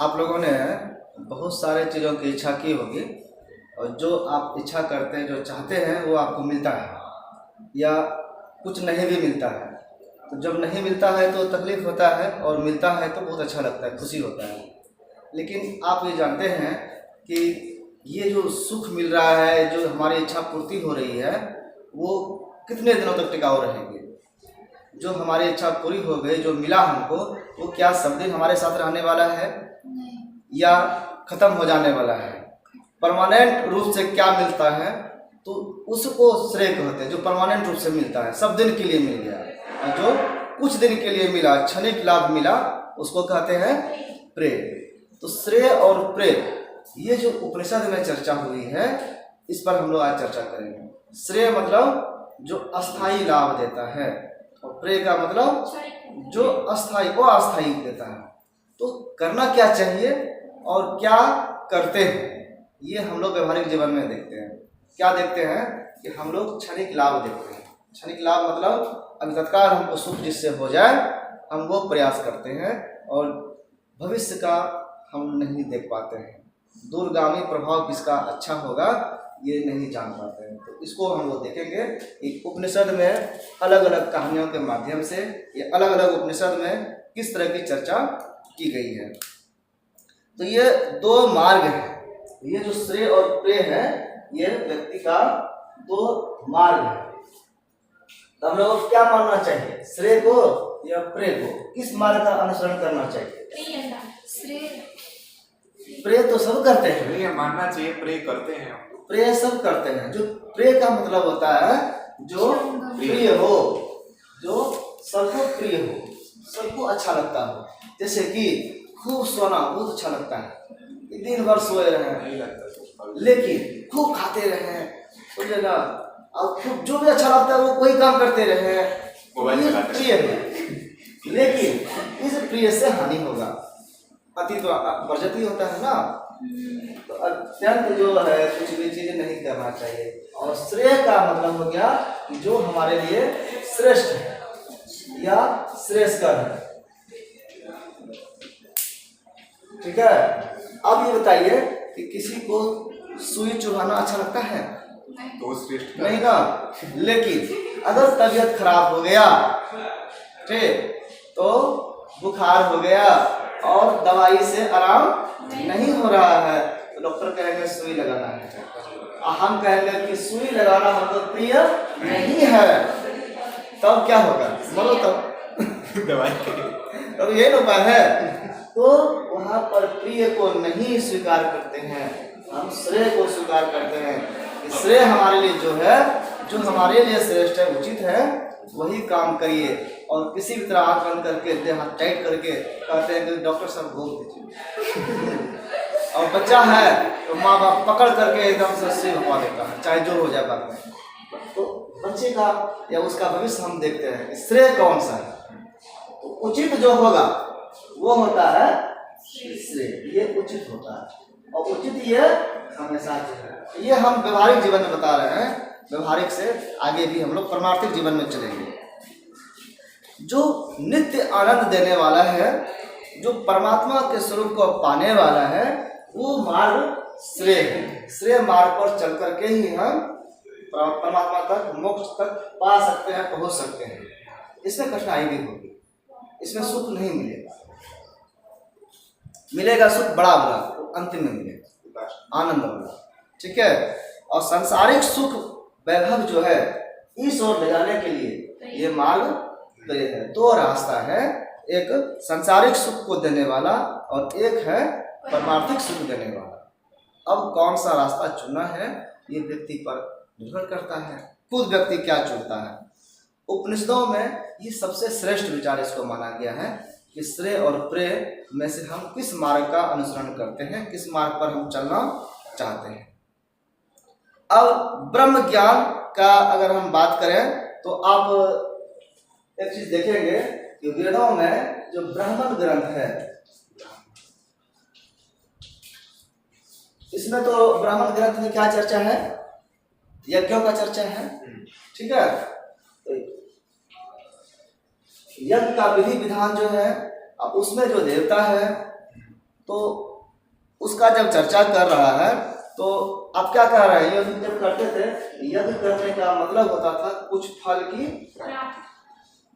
आप लोगों ने बहुत सारे चीज़ों की इच्छा की होगी और जो आप इच्छा करते हैं, जो चाहते हैं वो आपको मिलता है या कुछ नहीं भी मिलता है। तो जब नहीं मिलता है तो तकलीफ़ होता है और मिलता है तो बहुत अच्छा लगता है, खुशी होता है। लेकिन आप ये जानते हैं कि ये जो सुख मिल रहा है, जो हमारी इच्छा पूर्ति हो रही है, वो कितने दिनों तक टिकाऊ रहेगी। जो हमारी इच्छा पूरी हो गई, जो मिला हमको, वो क्या सब दिन हमारे साथ रहने वाला है या ख़त्म हो जाने वाला है। परमानेंट रूप से क्या मिलता है तो उसको श्रेय कहते हैं, जो परमानेंट रूप से मिलता है, सब दिन के लिए मिल गया। और जो कुछ दिन के लिए मिला, क्षणिक लाभ मिला, उसको कहते हैं प्रेय। तो श्रेय और प्रेय, ये जो उपनिषद में चर्चा हुई है, इस पर हम लोग आज चर्चा करेंगे। श्रेय मतलब जो अस्थाई लाभ देता है और प्रेय का मतलब जो अस्थाई को अस्थाई देता है। तो करना क्या चाहिए और क्या करते हैं, ये हम लोग व्यवहारिक जीवन में देखते हैं। क्या देखते हैं कि हम लोग क्षणिक लाभ देखते हैं। क्षणिक लाभ मतलब अभी तत्काल हमको सुख जिससे हो जाए, हम वो प्रयास करते हैं और भविष्य का हम नहीं देख पाते हैं। दूरगामी प्रभाव किसका अच्छा होगा ये नहीं जान पाते हैं। तो इसको हम लोग देखेंगे कि उपनिषद में अलग अलग कहानियों के माध्यम से ये अलग अलग उपनिषद में किस तरह की चर्चा की गई है। तो ये दो मार्ग हैं। ये जो श्रेय और प्रेय है, ये व्यक्ति का दो मार्ग है। तो हम लोग को क्या मानना चाहिए, श्रेय को या प्रेय को? किस मार्ग का अनुसरण करना चाहिए? प्रेय तो सब करते हैं, ये मानना चाहिए, प्रे करते हैं। प्रेय सब करते हैं। जो प्रेय का मतलब होता है जो प्रिय हो, जो सबको प्रिय हो, सबको अच्छा लगता हो। जैसे कि खूब सोना बहुत अच्छा लगता है, दिन भर सोए रहे, लेकिन खूब खाते रहे, समझे ना, और खूब जो भी अच्छा लगता है वो कोई काम करते रहे, प्रिय है। लेकिन इस प्रिय से हानि होगा, अति तो वर्जती होता है ना। तो अत्यंत जो है कुछ भी चीज़ नहीं करना चाहिए। और श्रेय का मतलब हो गया कि जो हमारे लिए श्रेष्ठ है या श्रेष्ठकर है। ठीक है। अब ये बताइए कि किसी को सुई चुभाना अच्छा लगता है? तो श्रेष्ठ नहीं ना। लेकिन अगर तबीयत खराब हो गया, ठीक, तो बुखार हो गया और दवाई से आराम नहीं हो रहा है, तो डॉक्टर कहेंगे सुई लगाना है। हम कहेंगे कि सुई लगाना हमको प्रिय नहीं है, तब क्या होगा? बोलो तब दवाई तब यही उपाय है। तो वहाँ पर प्रिय को नहीं स्वीकार करते हैं, हम श्रेय को स्वीकार करते हैं। श्रेय हमारे लिए जो है, जो हमारे लिए श्रेष्ठ है, उचित है, वही काम करिए। और किसी भी तरह आँख बंद करके, देह हाथ टाइट करके कहते हैं कि डॉक्टर साहब घूम दीजिए। और बच्चा है तो माँ बाप पकड़ करके एकदम से सिर घुमा देता है, चाहे जो हो जाए बाद में। तो बच्चे का या उसका भविष्य हम देखते हैं कि श्रेय कौन सा है। तो उचित जो होगा वो होता है श्रेय, ये उचित होता है। और उचित ये हमेशा है। ये हम व्यवहारिक जीवन में बता रहे हैं, व्यवहारिक से आगे भी हम लोग परमार्थिक जीवन में चलेंगे। जो नित्य आनंद देने वाला है, जो परमात्मा के स्वरूप को पाने वाला है, वो मार्ग श्रेय है। श्रेय मार्ग पर चल करके ही हम परमात्मा तक, मोक्ष तक पा सकते हैं, पहुंच सकते हैं। इसमें कठिनाई भी होगी, इसमें सुख नहीं मिलेगा। मिलेगा सुख बड़ा बड़ा, तो अंतिम में मिलेगा आनंद वाला। ठीक है। और सांसारिक सुख वैभव जो है, इस ओर ले जाने के लिए ये मार्ग प्रेय है। दो रास्ता है, एक सांसारिक सुख को देने वाला और एक है परमार्थिक सुख देने वाला। अब कौन सा रास्ता चुनना है ये व्यक्ति पर निर्भर करता है, खुद व्यक्ति क्या चुनता है। उपनिषदों में ये सबसे श्रेष्ठ विचार इसको माना गया है कि श्रेय और प्रेय में से हम किस मार्ग का अनुसरण करते हैं, किस मार्ग पर हम चलना चाहते हैं। अब ब्रह्म ज्ञान का अगर हम बात करें तो आप एक चीज देखेंगे कि वेदों में जो ब्राह्मण ग्रंथ है, इसमें तो ब्राह्मण ग्रंथ में क्या चर्चा है? यज्ञों का चर्चा है। ठीक है। तो यज्ञ का विधि विधान जो है, अब उसमें जो देवता है तो उसका जब चर्चा कर रहा है तो आप क्या कह रहे हैं, यज्ञ जब करते थे, यज्ञ करने का मतलब होता था कुछ फल की,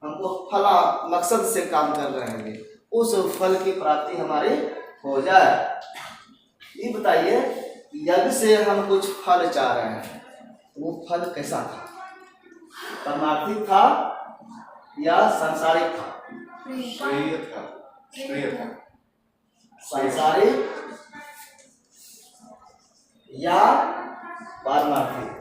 हमको फला मकसद से काम कर रहे हैं, उस फल की प्राप्ति हमारी हो जाए। ये बताइए, यज्ञ से हम कुछ फल चाह रहे हैं, वो फल कैसा था? परमार्थिक था या सांसारिक था? श्रेय था, श्रेय था। सांसारिक या पारमार्थिक?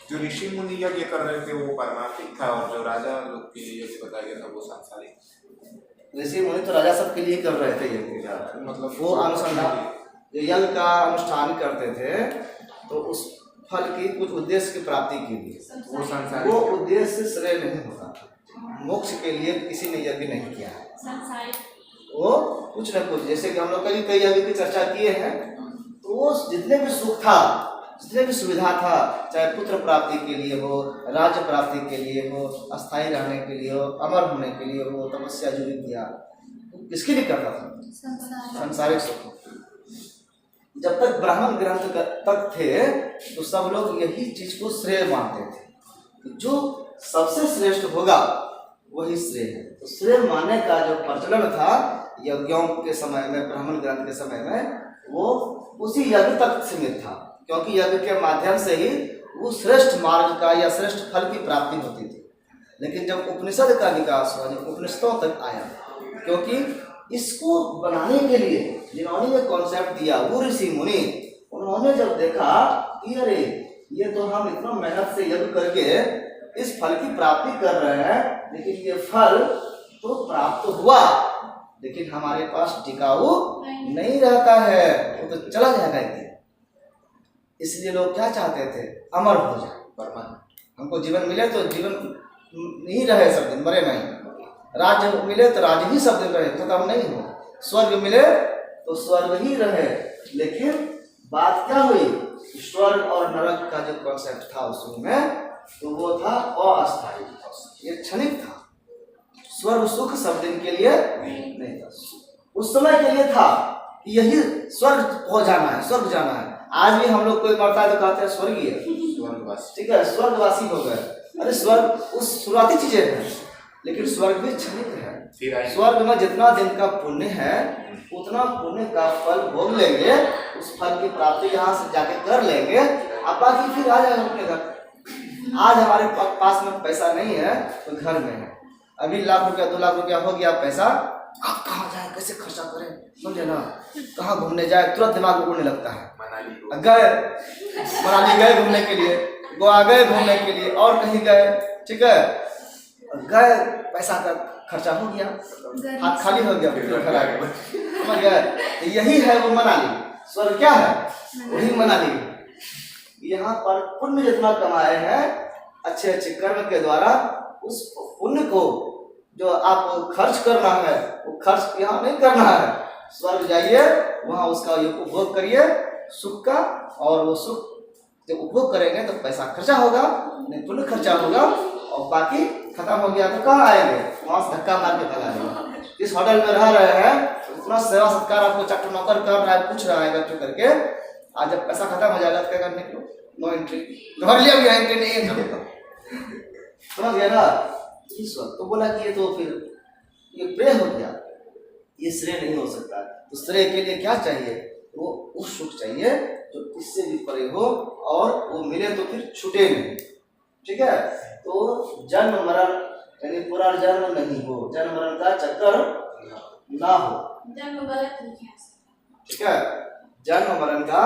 जो ऋषि मुनि यज्ञ कर रहे थे वो परमार्थिक था, और जो राजा लोग के लिए यज्ञ बताया गया था वो सांसारिक। ऋषि मुनि तो राजा सब के लिए कर रहे थे यज्ञ, मतलब वो अनुसंधान यज्ञ का अनुष्ठान करते थे तो उस फल की कुछ उद्देश्य की प्राप्ति के लिए, वो सांसारिक। वो उद्देश्य श्रेय नहीं होता। मोक्ष के लिए किसी ने यज्ञ नहीं किया है, वो कुछ न कुछ, जैसे कि हम लोग कई यज्ञ की चर्चा किए हैं, तो वो जितने भी सुख था, जितने भी सुविधा था, चाहे पुत्र प्राप्ति के लिए हो, राज्य प्राप्ति के लिए हो, अस्थायी रहने के लिए हो, अमर होने के लिए हो, तपस्या जो भी किया, किसके लिए करता था? सांसारिक सुख। जब तक ब्राह्मण ग्रंथ तक थे तो सब लोग यही चीज को श्रेय मानते थे, जो सबसे श्रेष्ठ होगा वही श्रेय है। तो श्रेय मानने का जो प्रचलन था यज्ञों के समय में, ब्राह्मण ग्रंथ के समय में, वो उसी यज्ञ तक सीमित था, क्योंकि यज्ञ के माध्यम से ही वो श्रेष्ठ मार्ग का या श्रेष्ठ फल की प्राप्ति होती थी। लेकिन जब उपनिषद का विकास हुआ, जब उपनिषदों तक आया, क्योंकि इसको बनाने के लिए जिन्होंने ये कॉन्सेप्ट दिया वो ऋषि मुनि, उन्होंने जब देखा कि अरे ये तो हम इतना मेहनत से यज्ञ करके इस फल की प्राप्ति कर रहे हैं, लेकिन ये फल तो प्राप्त हुआ, लेकिन हमारे पास टिकाऊ नहीं रहता है, वो तो चला जाएगा एक दिन। इसलिए लोग क्या चाहते थे? अमर हो जाए, परमानेंट। हमको जीवन मिले तो जीवन नहीं रहे सब दिन, मरे नहीं। राज्य मिले तो राज्य ही सब दिन रहे, खत्म नहीं हो। स्वर्ग मिले तो स्वर्ग ही रहे। लेकिन बात क्या हुई? स्वर्ग और नरक का जो कॉन्सेप्ट था उस में, तो वो था अस्थायी, ये क्षणिक था। स्वर्ग सुख सब दिन के लिए नहीं था, उस समय के लिए था कि यही स्वर्ग हो जाना है, स्वर्ग जाना है। आज भी हम लोग कोई मरता है तो कहते हैं स्वर्गीय, स्वर्गवासी, ठीक है, स्वर्गवासी हो गए। अरे स्वर्ग उस शुरुआती चीजें हैं, लेकिन स्वर्ग भी क्षणिक है। स्वर्ग में जितना दिन का पुण्य है उतना पुण्य का फल भोग लेंगे, उस फल की प्राप्ति यहाँ से जाके कर लेंगे, अब बाकी फिर आ जाएगा अपने घर। आज हमारे पास में पैसा नहीं है तो घर में है, अभी लाख रुपया 2 लाख रुपया हो गया पैसा, आप कहाँ जाए, कैसे खर्चा करें, समझे ना, कहाँ घूमने जाए, तुरंत दिमाग में उड़ने लगता है। मनाली गए घूमने के लिए, गोवा गए घूमने के लिए, और कहीं गए, ठीक है, गए, पैसा का खर्चा हो गया, हाथ खाली हो गया, घर आ गए, समझ गए। तो यही है वो मनाली। स्वर्ग क्या है? वही मनाली। यहाँ पर पुण्य जितना कमाए हैं अच्छे अच्छे कर्म के द्वारा, उस पुण्य को जो आपको खर्च करना है वो खर्च यहाँ नहीं करना है। स्वर्ग जाइए, वहाँ उसका उपभोग करिए सुख का, और वो सुख जब उपभोग करेंगे तो पैसा खर्चा होगा, नहीं पुण्य खर्चा होगा, और बाकी खत्म हो गया तो कहाँ आएंगे? वहाँ से धक्का मार के भगा देंगे। इस होटल में रह रहे हैं, इतना सेवा सत्कार आपको चट्टू नौकर कर रहा है, पूछ रहा है इकट्ठे करके, आज जब पैसा खत्म हो जाएगा तो क्या करने को? नो एंट्री, घर लिया भी एंट्री नहीं है, समझ गया ना। इस वक्त तो बोला कि ये तो फिर ये प्रेय हो गया, ये श्रेय नहीं हो सकता। तो श्रेय के लिए क्या चाहिए? वो सुख चाहिए जो इससे भी परे हो, और वो मिले तो फिर छूटे नहीं, ठीक है। तो जन्म मरण यानी पुनर्जन्म नहीं हो, जन्म मरण का चक्कर ना हो, ठीक है, जन्म मरण का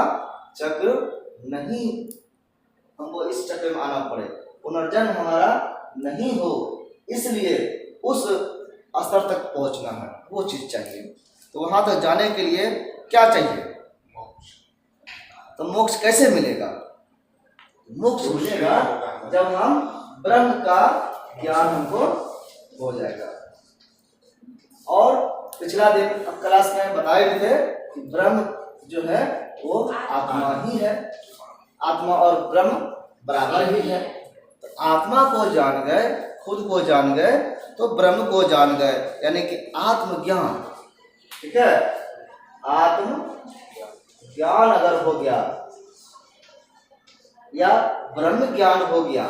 चक्र नहीं, हमको इस चक्र में आना पड़े, पुनर्जन्म हमारा नहीं हो, इसलिए उस स्तर तक पहुंचना है, वो चीज चाहिए। तो वहां तक जाने के लिए क्या चाहिए? तो मोक्ष कैसे मिलेगा? मोक्ष मिलेगा जब हम ब्रह्म का ज्ञान हमको हो जाएगा। और पिछला दिन क्लास में बताए भी थे कि ब्रह्म जो है वो आत्मा ही है, आत्मा और ब्रह्म बराबर ही है। तो आत्मा को जान गए, खुद को जान गए, तो ब्रह्म को जान गए, यानी कि आत्मज्ञान, ठीक है। आत्म ज्ञान अगर हो गया या ब्रह्म ज्ञान हो गया,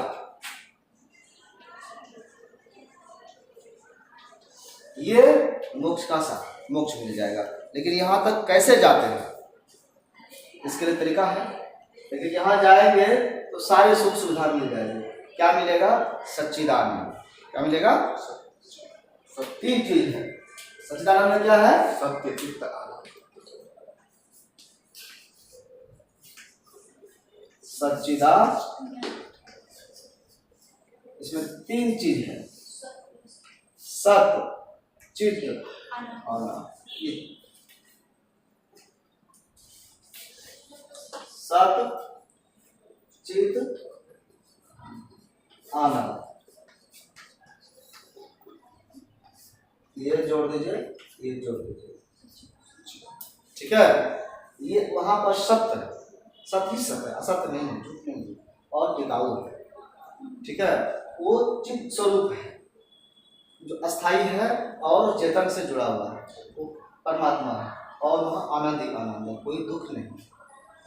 ये मोक्ष का सा मोक्ष मिल जाएगा। लेकिन यहाँ तक कैसे जाते हैं, इसके लिए तरीका है। लेकिन यहाँ जाएंगे तो सारे सुख सुविधा मिल जाएगी। क्या मिलेगा? सच्चिदानंद। क्या मिलेगा? तीन चीज है। सच्चिदानंद में क्या है? सत्य चित्त आनंद। सच्चिदानंद, इसमें तीन चीज है, सत्य चित्त आनंद। सत्य चित्त आनंद, ये जोड़ दीजिए, ये जोड़ दीजिए, ठीक है। ये वहां पर सत्य है, सत्य ही सत्य है, असत्य नहीं है, झूठ नहीं है और टिकाऊ है, ठीक है। वो चित्त स्वरूप है जो अस्थाई है और चेतन से जुड़ा हुआ है, वो परमात्मा है और वह आनंद ही आनंद है, कोई दुख नहीं,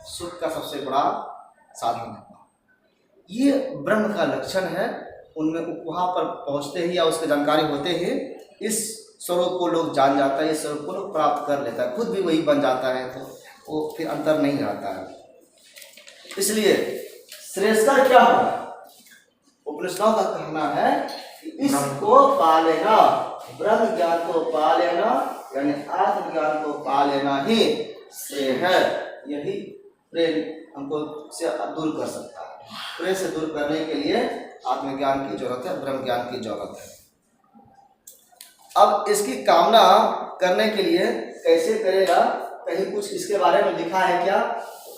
सुख का सबसे बड़ा साधन है। ये ब्रह्म का लक्षण है। उनमें वहाँ पर पहुँचते ही या उसकी जानकारी होते ही इस स्वरूप को लोग जान जाता है, इस स्वरूप को लोग प्राप्त कर लेता है, खुद भी वही बन जाता है, तो वो फिर अंतर नहीं रहता है। इसलिए श्रेष्ठता क्या होगा? उपनिषदों का कहना है कि इसको पा लेना, ब्रह्म ज्ञान को पा लेना, यानी आत्मज्ञान को पा लेना ही श्रेय है। यही प्रेम हमको से दूर कर सकता है। प्रेम से दूर करने के लिए आत्मज्ञान की जरूरत है, ब्रह्म ज्ञान की जरूरत है। अब इसकी कामना करने के लिए कैसे करेगा, कहीं कुछ इसके बारे में लिखा है क्या?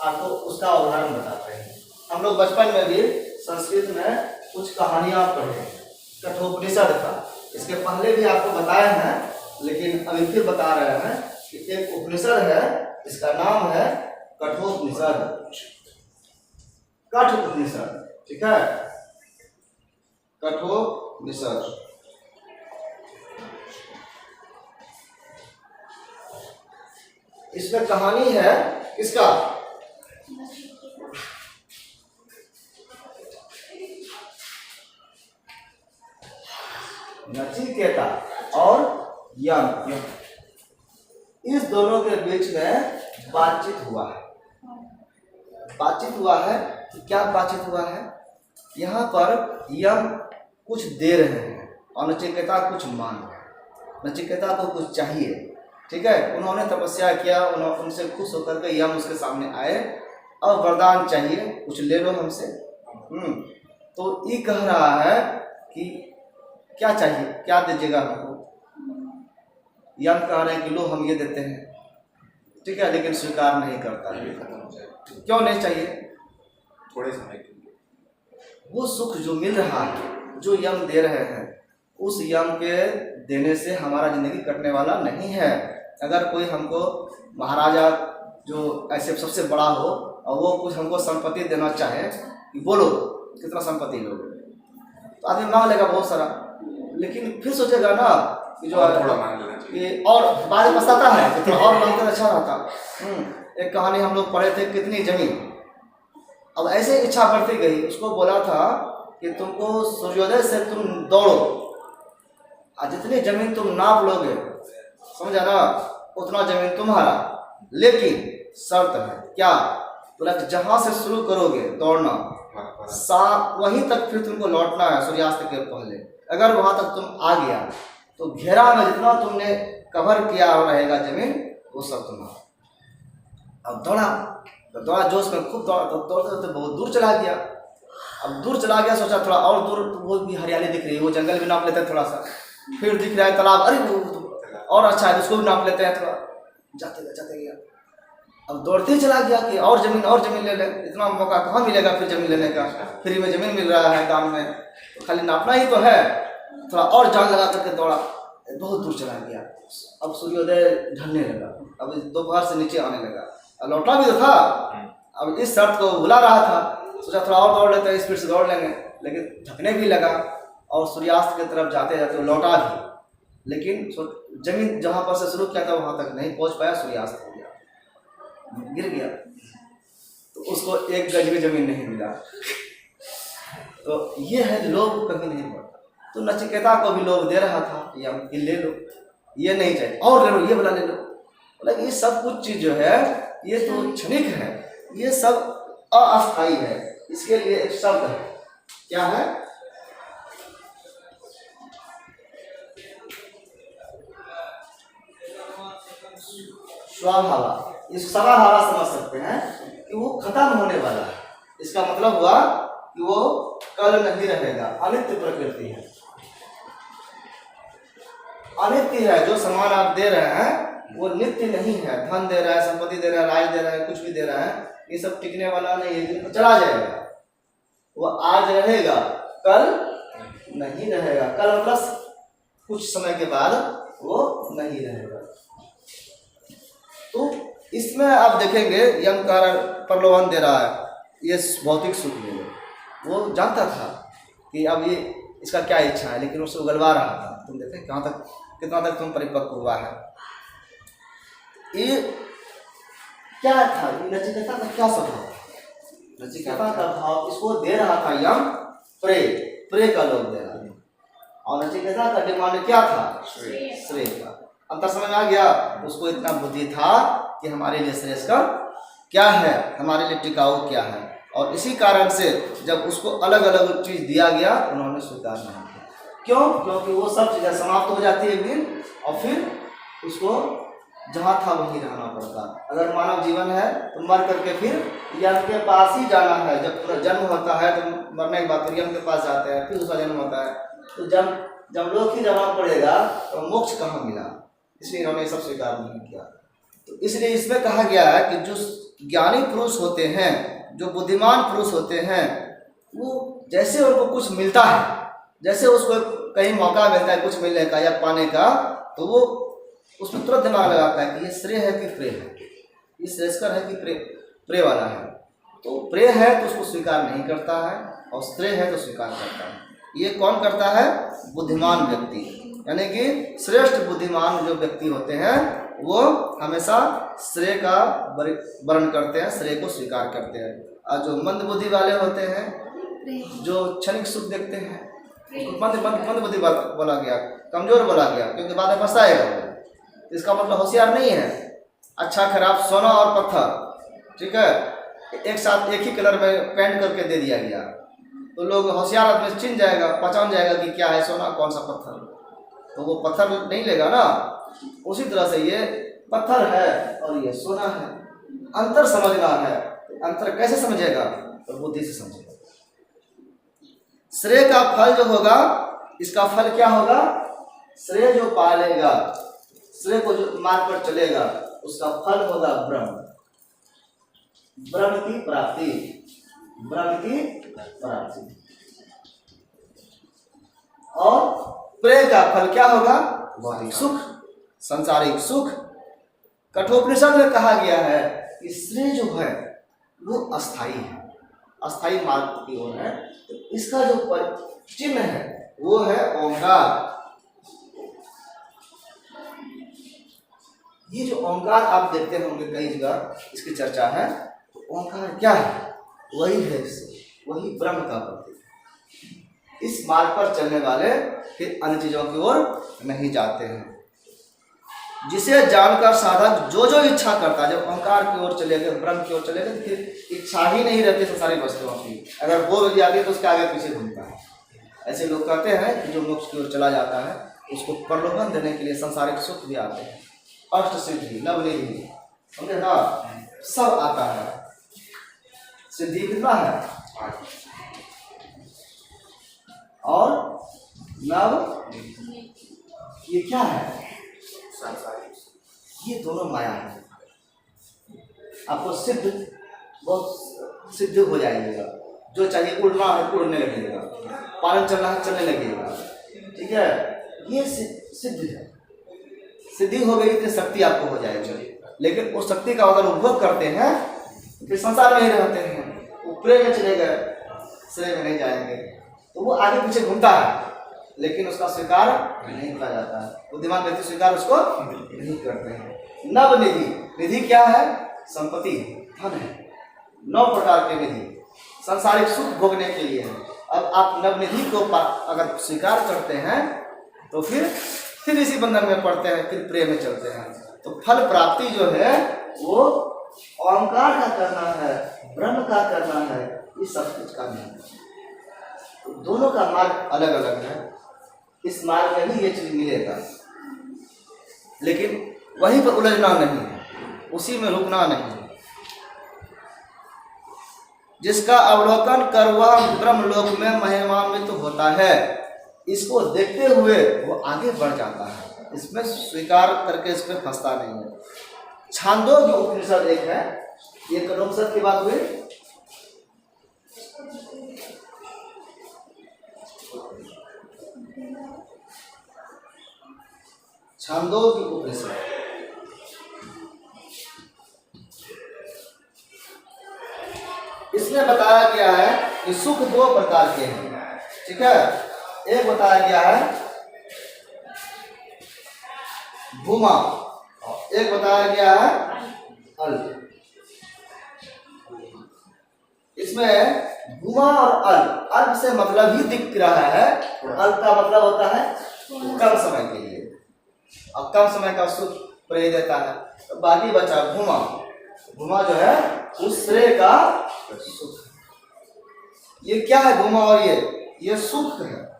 आपको उसका उदाहरण बताते हैं। हम लोग बचपन में भी संस्कृत में कुछ कहानियाँ पढ़े, कठोपनिषद था, इसके पहले भी आपको बताए हैं, लेकिन अभी फिर बता रहे हैं कि एक उपनिषद है, इसका नाम है कठोपनिषद, कठोपनिषद, ठीक है, कठोपनिषद। इसमें कहानी है किसका? नचिकेता और यम, इस दोनों के बीच में बातचीत हुआ है। बातचीत हुआ है, क्या बातचीत हुआ है? यहाँ पर यम कुछ दे रहे हैं और नचिकेता कुछ मांग रहे हैं। नचिकेता को कुछ चाहिए, ठीक है। उन्होंने तपस्या किया, उनसे खुश होकर के यम उसके सामने आए और वरदान चाहिए, कुछ ले लो हमसे। तो ये कह रहा है कि क्या चाहिए, क्या दीजिएगा हमको? यम कह रहे हैं कि लो हम ये देते हैं, ठीक है, लेकिन स्वीकार नहीं करता है। खत्म हो जाए। क्यों नहीं चाहिए? थोड़े समय के लिए वो सुख जो मिल रहा है, जो यम दे रहे हैं, उस यम के देने से हमारा जिंदगी कटने वाला नहीं है। अगर कोई हमको महाराजा जो ऐसे सबसे बड़ा हो और वो कुछ हमको संपत्ति देना चाहे कि बोलो कितना संपत्ति लोगे, तो आदमी मांग लेगा बहुत सारा, लेकिन फिर सोचेगा ना कि जो थोड़ा मांग लेना चाहिए, और बाद में पछताता है तो और मांगते अच्छा रहता। एक कहानी हम लोग पढ़े थे, कितनी जमीन। अब ऐसे इच्छा बढ़ती गई, उसको बोला था कि तुमको सूर्योदय से तुम दौड़ो और जितनी जमीन तुम नाप लोगे, समझा ना, उतना जमीन तुम्हारा, लेकिन शर्त है क्या? बोला कि जहां से शुरू करोगे दौड़ना वहीं तक फिर तुमको लौटना है सूर्यास्त के पहले। अगर वहां तक तुम आ गया तो घेरा में जितना तुमने कवर किया रहेगा जमीन, वो सब तुम्हारा। अब दौड़ा तो दौड़ा जोश में खूब दौड़ा, तो दौड़ते बहुत दूर चला गया। अब दूर चला गया, सोचा थोड़ा और दूर, तो वो भी हरियाली दिख रही है, वो जंगल भी नाप लेते हैं थोड़ा सा, फिर दिख रहा है तालाब, अरे वो और अच्छा है, उसको भी नाप लेते हैं थोड़ा, जाते गया। अब दौड़ते चला गया कि और जमीन ले ले, इतना मौका कहाँ मिलेगा फिर जमीन लेने का, फ्री में जमीन मिल रहा है दाम में, तो खाली नापना ही तो है। थोड़ा और जान लगा करके दौड़ा, बहुत दूर चला गया। अब सूर्योदय ढलने लगा, अब दोपहर से नीचे आने लगा, अब लौटना भी तो था। अब इस शर्त को भुला रहा था, सोचा थोड़ा और दौड़ लेते हैं, स्पीड से दौड़ लेंगे, लेकिन थकने भी लगा और सूर्यास्त की तरफ जाते जाते लौटा भी, लेकिन जमीन जहाँ पर से शुरू किया था वहाँ तक नहीं पहुँच पाया, सूर्यास्त हो गया। गिर गया, तो उसको एक गज भी जमीन नहीं मिला। तो ये है लोभ कभी नहीं बढ़ता। तो नचिकेता को भी लोभ दे रहा था, ये ले लो, ये नहीं चाहिए, और ले लो, ये वाला ले लो। बोला ये सब कुछ चीज जो है ये तो क्षणिक है, ये सब अस्थायी है, इसके लिए एक शब्द है, क्या है? स्वाभावा। इस स्वाभावा समझ सकते हैं कि वो खत्म होने वाला है। इसका मतलब हुआ कि वो कल नहीं रहेगा, अनित्य प्रकृति है, अनित्य है। जो सामान आप दे रहे हैं वो नित्य नहीं है। धन दे रहा है, संपत्ति दे रहा है, राज दे रहा है, कुछ भी दे रहा है, ये सब टिकने वाला नहीं है, दिन चला जाएगा। वो आज रहेगा, कल नहीं रहेगा। कल मतलब कुछ समय के बाद वो नहीं रहेगा। तो इसमें आप देखेंगे यम कारण प्रलोभन दे रहा है, ये भौतिक सुख ले लो। वो जानता था कि अब ये इसका क्या इच्छा है, लेकिन उसे उगलवा रहा था। तुम देखें कहाँ तक, कितना तक तुम परिपक्व हुआ है। ये क्या था, नचिकेता का क्या स्वभाव? नचिकेता का भाव इसको दे रहा था यम प्रे का लोभ दे रहा था, और नचिकेता का डिमांड क्या था? श्रेय का। अंतर समझ में आ गया। उसको इतना बुद्धि था कि हमारे लिए श्रेयस्कर क्या है, हमारे लिए टिकाऊ क्या है। और इसी कारण से जब उसको अलग अलग चीज दिया गया, उन्होंने स्वीकार नहीं किया। क्यों? क्योंकि वो सब चीजें समाप्त हो जाती है एक दिन, और फिर उसको जहाँ था वहीं रहना पड़ता। अगर मानव जीवन है तो मर करके फिर यम के पास ही जाना है। जब पूरा जन्म होता है तो मरने के बाद यम के पास जाते हैं, फिर उसका जन्म होता है। तो जब लोग ही जाना पड़ेगा तो मोक्ष कहाँ मिला? इसलिए इन्होंने सब स्वीकार नहीं किया। तो इसलिए इसमें कहा गया है कि जो ज्ञानी पुरुष होते हैं, जो बुद्धिमान पुरुष होते हैं, वो जैसे उनको कुछ मिलता है, जैसे उसको कहीं मौका मिलता है कुछ मिलने का या पाने का, तो वो उसमें तुरंत दिमाग लगाता है कि ये श्रेय है कि प्रेय है, ये श्रेयस्कर है कि प्रेय वाला है। तो प्रेय है तो उसको स्वीकार नहीं करता है, और श्रेय है तो स्वीकार करता है। ये कौन करता है? बुद्धिमान व्यक्ति, यानी कि श्रेष्ठ बुद्धिमान जो व्यक्ति होते हैं वो हमेशा श्रेय का वर्ण करते हैं, श्रेय को स्वीकार करते हैं। और जो मंद बुद्धि वाले होते हैं, जो क्षणिक सुख देखते हैं, मंद बुद्धि बोला गया, कमजोर बोला गया, क्योंकि बाद में पछताएगा। इसका मतलब होशियार नहीं है। अच्छा खराब, सोना और पत्थर, ठीक है, एक साथ एक ही कलर में पेंट करके दे दिया गया, तो लोग होशियार आदमी चिन्ह जाएगा, पहचान जाएगा कि क्या है सोना, कौन सा पत्थर, तो वो पत्थर नहीं लेगा ना। उसी तरह से ये पत्थर है और ये सोना है, अंतर समझना है। अंतर कैसे समझेगा? तो बुद्धि से समझेगा। श्रेय का फल जो होगा, इसका फल क्या होगा? श्रेय जो पालेगा, श्रेय को जो मार्ग पर चलेगा, उसका फल होगा ब्रह्म, ब्रह्म की प्राप्ति, ब्रह्म की प्राप्ति। और प्रेय का फल क्या होगा? भौतिक सुख, सांसारिक सुख। कठोपनिषद में कहा गया है कि श्रेय जो है वो अस्थाई है, अस्थाई मार्ग की ओर है। तो इसका जो चिन्ह है वो है ओंकार। ये जो ओंकार आप देखते होंगे कई जगह इसकी चर्चा है। तो ओंकार क्या है? वही है, वही ब्रह्म का प्रतीक। इस मार्ग पर चलने वाले फिर अन्य चीजों की ओर नहीं जाते हैं। जिसे जानकर साधक जो जो इच्छा करता है, जब ओंकार की ओर चले गए, ब्रह्म की ओर चले गए, फिर इच्छा ही नहीं रहती संसारी वस्तुओं की। अगर वो मिल जाती है तो उसके आगे पीछे घूमता है। ऐसे लोग कहते हैं कि जो मोक्ष की ओर चला जाता है उसको प्रलोभन देने के लिए संसारिक सुख भी आते हैं, अष्ट सिद्धि, नवनिधि, समझे ना, सब आता है। सिद्धि कितना है? और नव, ये क्या है? ये दोनों माया है। आपको सिद्ध, बहुत सिद्ध हो जाएगा। जो चाहिए उड़ना है उड़ने लगेगा, पालन चलना है चलने लगेगा, ठीक है, ये सिद्ध है। सिद्धि हो गई तो शक्ति आपको हो जाएगी। लेकिन उस शक्ति का अगर उपभोग करते हैं फिर संसार में ही रहते हैं, ऊपरे में चले गए, श्रेय में नहीं जाएंगे, तो वो आगे पीछे घूमता है, लेकिन उसका स्वीकार नहीं किया जाता है। बुद्धिमान व्यक्ति स्वीकार उसको नहीं करते हैं। नव निधि, निधि क्या है? संपत्ति धन है। 9 प्रकार के निधि सांसारिक सुख भोगने के लिए है। अब आप नवनिधि को अगर स्वीकार करते हैं तो फिर इसी बंधन में पड़ते हैं, फिर प्रेम में चलते हैं। तो फल प्राप्ति जो है वो ओंकार का करना है, ब्रह्म का करना है, इस सब कुछ करना है। तो दोनों का मार्ग अलग अलग है। इस मार्ग में ही ये चीज मिलेगा, लेकिन वहीं पर उलझना नहीं, उसी में रुकना नहीं। जिसका अवलोकन कर वह ब्रह्मलोक में महिमान्वित होता है, इसको देखते हुए वो आगे बढ़ जाता है, इसमें स्वीकार करके इसमें फंसता नहीं है। छांदोग्य उपनिषद एक है, ये कठोपनिषद की बात हुई। छांदोग्य उपनिषद इसमें बताया गया है कि सुख 2 प्रकार के हैं, ठीक है। एक बताया गया है भूमा, एक बताया गया है अल्प। इसमें भूमा और अल्प, अल्प से मतलब ही दिख रहा है, अल्प का मतलब होता है कम समय के लिए, और कम समय का सुख प्रेय देता है। तो बाकी बचा भूमा, भूमा जो है उस श्रेय का सुख। ये क्या है भूमा और ये सुख है।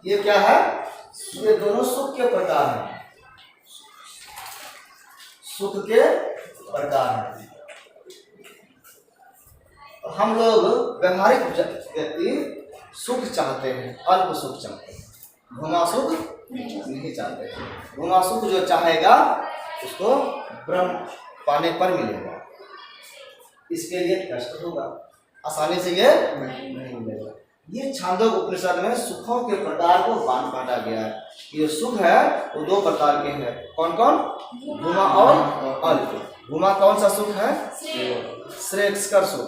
ये क्या है? ये दोनों सुख के प्रकार हैं, सुख के प्रकार हैं। हम लोग व्यवहारिक व्यक्ति सुख चाहते हैं, अल्प सुख चाहते हैं, भूमा सुख नहीं चाहते। भूमा सुख जो चाहेगा उसको ब्रह्म पाने पर मिलेगा, इसके लिए कष्ट होगा, आसानी से ये नहीं मिलेगा। ये छांदोग्य उपनिषद में सुखों के प्रकार को बांटा गया है। ये सुख है वो 2 प्रकार के हैं। कौन कौन? भूमा और अल्प। भूमा कौन सा सुख है? श्रेयस्कर सुख।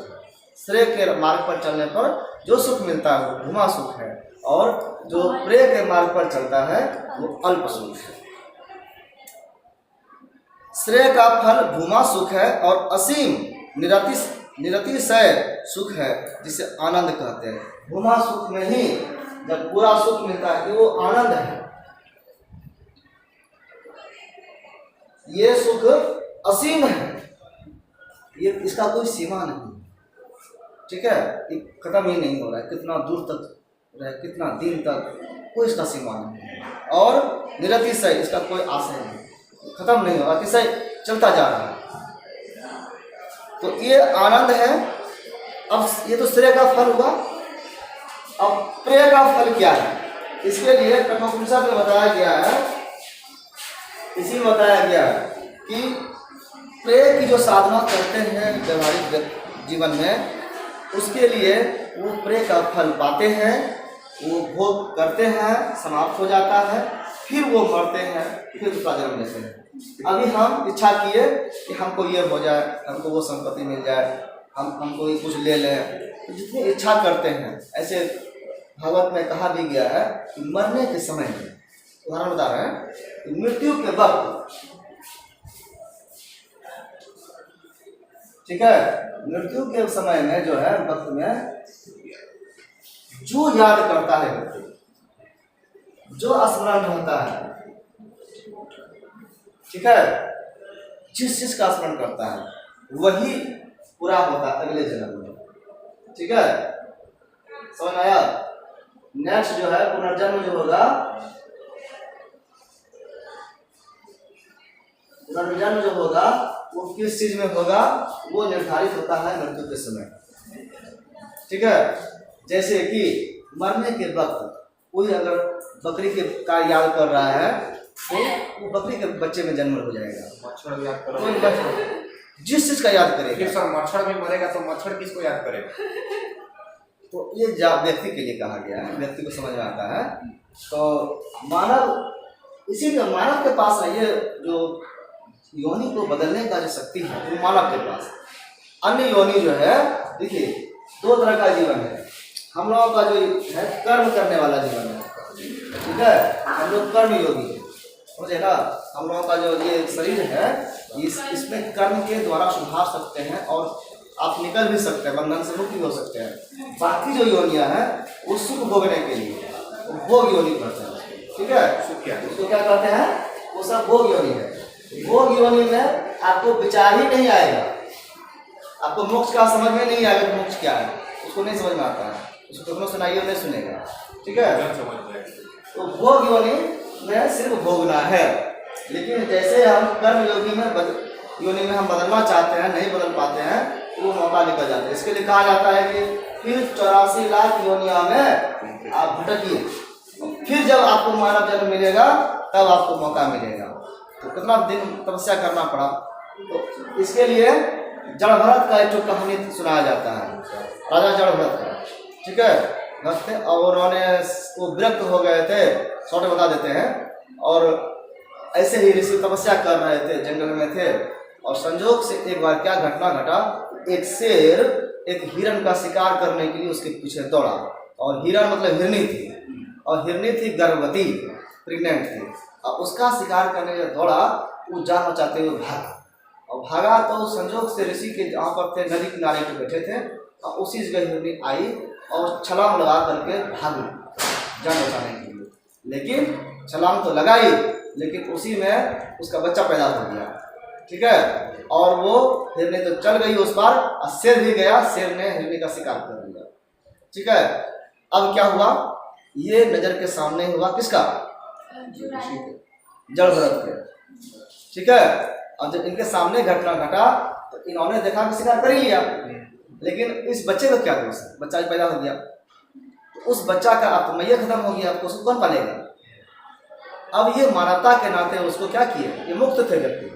श्रेय के मार्ग पर चलने पर जो सुख मिलता है वो भूमा सुख है, और जो प्रेय के मार्ग पर चलता है वो अल्प सुख है। श्रेय का फल भूमा सुख है और असीम निरतिशय सुख है, जिसे आनंद कहते हैं। भूमा सुख में ही जब पूरा सुख मिलता है वो आनंद है। ये सुख असीम है, ये इसका कोई सीमा नहीं, ठीक है। ये खत्म ही नहीं हो रहा है, कितना दूर तक रहे, कितना दिन तक, कोई इसका सीमा नहीं। और निरतिशय, इसका कोई आशय नहीं, खत्म नहीं हो रहा, अतिशय चलता जा रहा है। तो ये आनंद है। अब ये तो श्रेय का फल हुआ। अब प्रेय का फल क्या है? इसके लिए कठोपनिषद में बताया गया है, इसी में बताया गया है कि प्रेय की जो साधना करते हैं व्यवहारिक जीवन में, उसके लिए वो प्रेय का फल पाते हैं, वो भोग करते हैं, समाप्त हो जाता है, फिर वो मरते हैं, फिर उसका जन्म लेते हैं। अभी हम इच्छा किए कि हमको ये हो जाए, हमको वो संपत्ति मिल जाए, हमको ये कुछ ले लें, तो जितनी इच्छा करते हैं, ऐसे भागवत में कहा भी गया है कि मरने के समय में, उदाहरण बता रहे हैं कि मृत्यु के वक्त, ठीक है, मृत्यु के समय में जो है वक्त में जो याद करता है व्यक्ति, जो स्मरण होता है, ठीक है, जिस चीज का स्मरण करता है वही पूरा होता है अगले जन्म में, ठीक है। समझ आया? नेक्स्ट जो है पुनर्जन्म जो होगा, पुनर्जन्म जो होगा वो किस चीज में होगा वो निर्धारित होता है मृत्यु के समय, ठीक है। जैसे कि मरने के वक्त कोई अगर बकरी के का याद कर रहा है तो वो बकरी के बच्चे में जन्म हो जाएगा। मच्छर याद करो, जिस चीज का याद करेगा। फिर सर मच्छर भी मरेगा तो मच्छर किसको याद करेगा? तो ये व्यक्ति के लिए कहा गया है, व्यक्ति को समझ में आता है। तो मानव, इसीलिए मानव के पास है ये जो योनि को बदलने का जो शक्ति है वो मानव के पास। अन्य योनि जो है, देखिए 2 तरह का जीवन है। हम लोगों का जो है कर्म करने वाला जीवन है, ठीक है, हम लोग कर्म योगी है। समझे ना। हम लोगों का जो ये शरीर है इसमें कर्म के द्वारा सुधार सकते हैं और आप निकल भी सकते हैं, बंधन से मुक्त भी हो सकते हैं। बाकी जो योनियां हैं वो सुख भोगने के लिए भोग योनि कहते हैं, ठीक है। उसको क्या कहते हैं, वो सब भोग योनि है। भोग योनि में आपको विचार ही नहीं आएगा, आपको मोक्ष का समझ में नहीं आएगा कि मोक्ष क्या है, उसको नहीं समझ में आता है, उसको कितना सुनाइए नहीं सुनेगा, ठीक है। तो भोग योनि में सिर्फ भोगना है, लेकिन जैसे हम कर्म योनि में हम बदलना चाहते हैं, नहीं बदल पाते हैं, वो मौका निकल जाता है। इसके लिए कहा जाता है कि फिर 84 लाख योनिया में आप भटकिए, फिर जब आपको मानव जन्म मिलेगा तब आपको मौका मिलेगा। तो कितना दिन तपस्या करना पड़ा। तो इसके लिए जड़भरत का एक जो कहानी सुनाया जाता है, राजा जड़भरत का, ठीक है। भक्त थे और उन्होंने वो विरक्त हो गए थे, शॉर्ट बता देते हैं। और ऐसे ही ऋषि तपस्या कर रहे थे, जंगल में थे, और संजोग से एक बार क्या घटना घटा, एक शेर एक हिरण का शिकार करने के लिए उसके पीछे दौड़ा। और हिरण मतलब हिरनी थी, और हिरनी थी गर्भवती, प्रेग्नेंट थी। और उसका शिकार करने जब दौड़ा, वो जान बचाते हुए भागा। और भागा तो संजोग से ऋषि के जहाँ पर थे नदी किनारे पे बैठे थे, और उसी जगह हिरनी आई और छलांग लगा करके भागी जान बचाने के लिए। लेकिन छलांग तो लगाई, लेकिन उसी में उसका बच्चा पैदा हो गया, ठीक है। और वो हिरनी तो चल गई उस पार, और शेर भी गया, शेर ने हिरनी का शिकार कर लिया, ठीक है। अब क्या हुआ, ये नजर के सामने हुआ किसका, जड़भरत के, ठीक है। और जब इनके सामने घटना घटा तो इन्होंने देखा कि शिकार कर ही लिया, लेकिन इस बच्चे को क्या दोष है, बच्चा पैदा हो गया, तो उस बच्चा का आत्मय्य खत्म हो गया, तो उसको कौन पालेगा। अब ये मानवता के नाते उसको क्या किए, ये मुक्त थे व्यक्ति,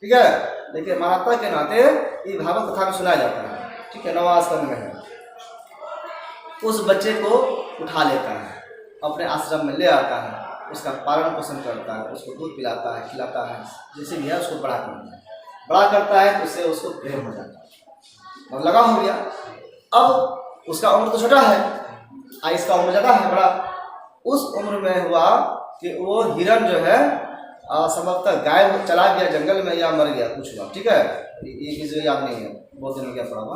ठीक है। लेकिन मानवता के नाते ये भागवत कथा में सुनाया जाता है, ठीक है, 9वां स्कंद में है। उस बच्चे को उठा लेता है, अपने आश्रम में ले आता है, उसका पालन पोषण करता है, उसको दूध पिलाता है, खिलाता है, जैसे भी है उसको बड़ा करता है, तो उससे उसको प्रेम हो जाता है और लगा हो गया। अब उसका उम्र तो छोटा है, इसका उम्र ज़्यादा है, बड़ा। उस उम्र में हुआ कि वो हिरण जो है संभवतः गायब चला गया जंगल में, या मर गया, कुछ हुआ, ठीक है, ये जो याद नहीं है, बहुत दिन हो गया पड़ा हुआ।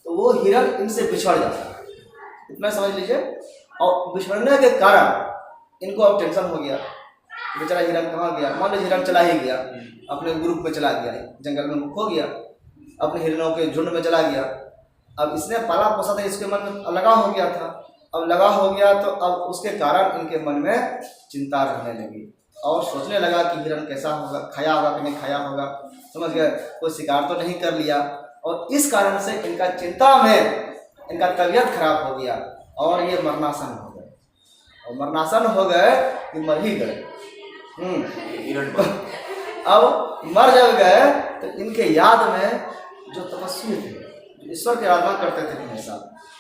तो वो हिरण इनसे बिछड़ जाता है, इतना समझ लीजिए। और बिछड़ने के कारण इनको अब टेंशन हो गया, बेचारा हिरण कहाँ गया। मान लीजिए हिरण चला ही गया, अपने ग्रुप में चला गया, जंगल में खो गया, अपने हिरणों के झुंड में चला गया। अब इसने पाला पोसा था, इसके मन में लगा हो गया था। अब लगा हो गया तो अब उसके कारण इनके मन में चिंता रहने लगी, और सोचने लगा कि हिरण कैसा होगा, खाया होगा कि नहीं खाया होगा, समझ गए, कोई शिकार तो नहीं कर लिया। और इस कारण से इनका चिंता में इनका तबीयत खराब हो गया, और ये मरणासन हो गए। और मरणासन हो गए कि मर ही गए। अब मर जब गए तो इनके याद में जो तपस्वी थे, जो ईश्वर की आराधना करते थे हमेशा,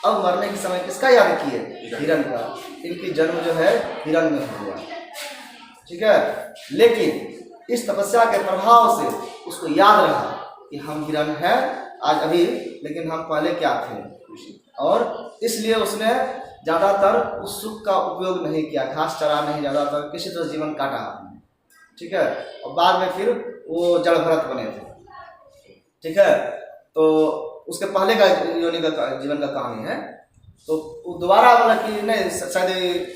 अब मरने के समय किसका याद किए, हिरण का। इनकी जन्म जो है हिरण में हो गया, ठीक है। लेकिन इस तपस्या के प्रभाव से उसको याद रहा कि हम हिरण हैं आज अभी, लेकिन हम पहले क्या थे, और इसलिए उसने ज़्यादातर उस सुख का उपयोग नहीं किया, घास चरा नहीं, ज़्यादातर किसी तरह जीवन काटा आपने, ठीक है। और बाद में फिर वो जड़भरत बने थे, ठीक है। तो उसके पहले का योनि का जीवन का कहानी है। तो वो दोबारा मतलब कि नहीं, शायद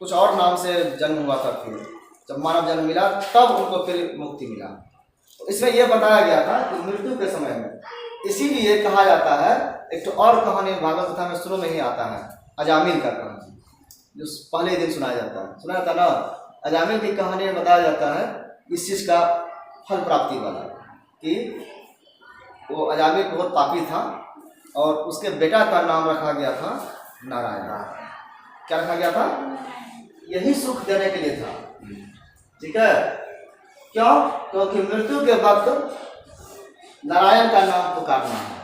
कुछ और नाम से जन्म हुआ था, फिर जब मानव जन्म मिला तब उनको फिर मुक्ति मिला। तो इसमें यह बताया गया था कि मृत्यु के समय में, इसीलिए कहा जाता है, एक तो और कहानी भागवत कथा में शुरू में ही आता है, अजामिल का कहानी, जो पहले दिन सुनाया जाता है, सुना जाता ना। अजामिल की कहानी में बताया जाता है इस चीज़ का फल प्राप्ति वाला, कि वो अजामिल बहुत पापी था, और उसके बेटा का नाम रखा गया था नारायण। क्या रखा गया था, यही सुख देने के लिए था, ठीक है। क्यों, क्योंकि मृत्यु के वक्त नारायण का नाम पुकारना है।